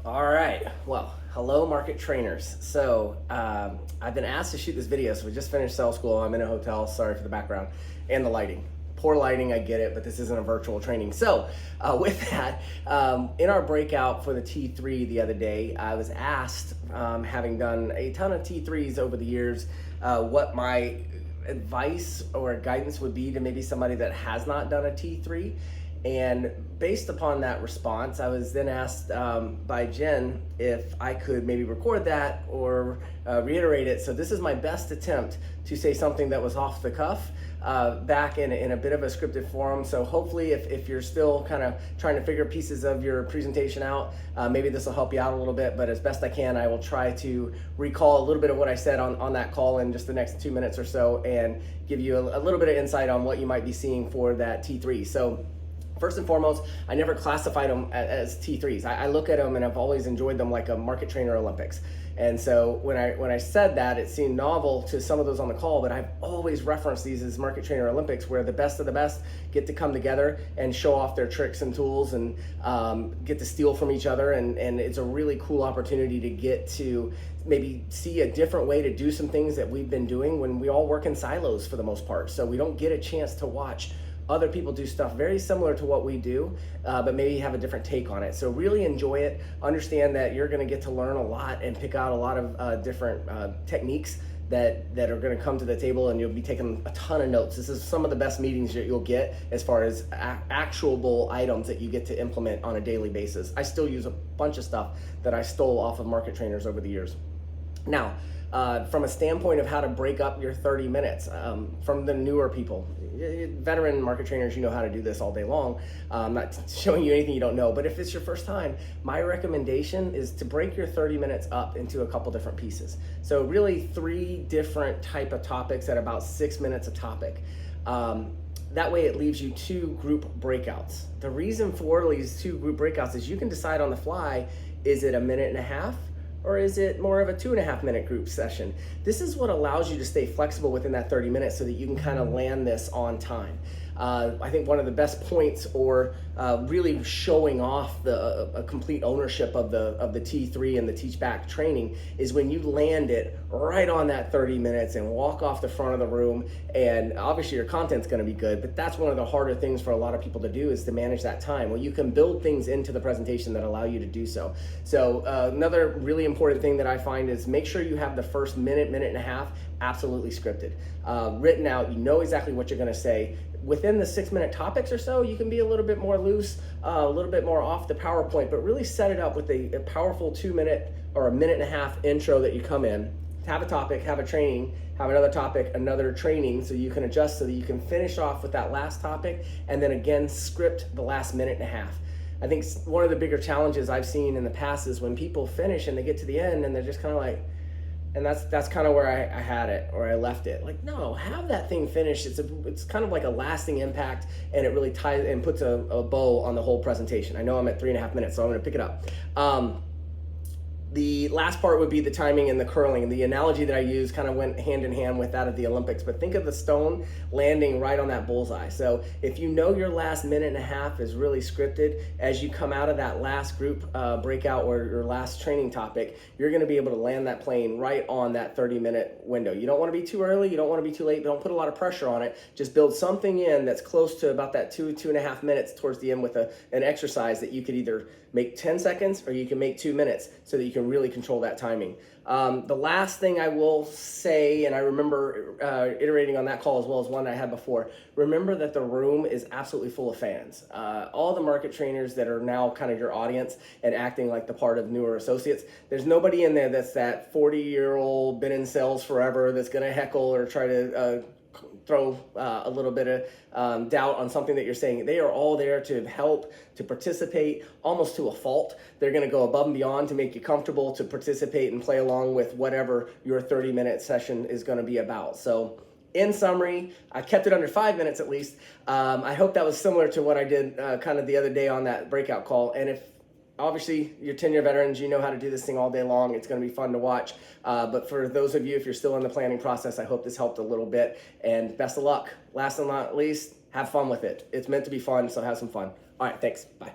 All right. Well, hello, market trainers. I've been asked to shoot this video. So we just finished sales school. I'm in a hotel. Sorry for the background and the lighting. Poor lighting, I get it, but this isn't a virtual training. With that, in our breakout for the T3 the other day, I was asked, having done a ton of T3s over the years, what my advice or guidance would be to maybe somebody that has not done a T3. And based upon that response, I was then asked by Jen if I could maybe record that or reiterate it. So this is my best attempt to say something that was off the cuff back in a bit of a scripted form. So hopefully if you're still kind of trying to figure pieces of your presentation out, maybe this will help you out a little bit. But as best I can, I will try to recall a little bit of what I said on that call in just the next 2 minutes or so and give you a little bit of insight on what you might be seeing for that T3. So first and foremost, I never classified them as T3s. I look at them and I've always enjoyed them like a market trainer Olympics. And so when I said that, it seemed novel to some of those on the call, but I've always referenced these as market trainer Olympics, where the best of the best get to come together and show off their tricks and tools and get to steal from each other. And it's a really cool opportunity to get to maybe see a different way to do some things that we've been doing when we all work in silos for the most part. So we don't get a chance to watch other people do stuff very similar to what we do, but maybe have a different take on it. So really enjoy it. Understand that you're going to get to learn a lot and pick out a lot of different techniques that are going to come to the table, and you'll be taking a ton of notes. This is some of the best meetings that you'll get as far as actual items that you get to implement on a daily basis. I still use a bunch of stuff that I stole off of market trainers over the years. Now, from a standpoint of how to break up your 30 minutes, from the newer people, veteran market trainers, you know how to do this all day long. I'm not showing you anything you don't know, but if it's your first time, my recommendation is to break your 30 minutes up into a couple different pieces. So really 3 different type of topics at about 6 minutes a topic. That way it leaves you 2 group breakouts. The reason for these 2 group breakouts is you can decide on the fly, is it a minute and a half? Or is it more of a 2.5 minute group session? This is what allows you to stay flexible within that 30 minutes so that you can kind of land this on time. I think one of the best points, or really showing off a complete ownership of the T3 and the Teach Back training, is when you land it right on that 30 minutes and walk off the front of the room. And obviously your content's going to be good, but that's one of the harder things for a lot of people to do, is to manage that time. Well, you can build things into the presentation that allow you to do so. So another really important thing that I find is make sure you have the first minute and a half absolutely scripted, written out. You know exactly what you're going to say. Within the 6 minute topics or so, you can be a little bit more loose, a little bit more off the PowerPoint, but really set it up with a powerful 2 minute or a minute and a half intro that you come in, have a topic, have a training, have another topic, another training, so you can adjust so that you can finish off with that last topic, and then again script the last minute and a half. I think one of the bigger challenges I've seen in the past is when people finish and they get to the end and they're just kind of like, and that's kind of where I had it, or I left it. Like, no, have that thing finished. It's kind of like a lasting impact, and it really ties and puts a bow on the whole presentation. I know I'm at 3.5 minutes, so I'm going to pick it up. The last part would be the timing and the curling. The analogy that I used kind of went hand in hand with that of the Olympics, but think of the stone landing right on that bullseye. So if you know your last minute and a half is really scripted, as you come out of that last group breakout or your last training topic, you're going to be able to land that plane right on that 30-minute window. You don't want to be too early, you don't want to be too late, but don't put a lot of pressure on it. Just build something in that's close to about that 2.5 minutes towards the end with an exercise that you could either make 10 seconds or you can make 2 minutes, so that you can really control that timing. The last thing I will say, and I remember iterating on that call as well as one I had before, remember that the room is absolutely full of fans. All the market trainers that are now kind of your audience and acting like the part of newer associates, there's nobody in there that's that 40-year-old been in sales forever that's going to heckle or try to throw a little bit of doubt on something that you're saying. They are all there to help, to participate, almost to a fault. They're going to go above and beyond to make you comfortable to participate and play along with whatever your 30-minute session is going to be about. So in summary, I kept it under 5 minutes at least. I hope that was similar to what I did kind of the other day on that breakout call. And if obviously you're 10-year veterans, you know how to do this thing all day long. It's going to be fun to watch. But for those of you, if you're still in the planning process, I hope this helped a little bit, and best of luck. Last and not least, have fun with it. It's meant to be fun, so have some fun. All right, thanks. Bye.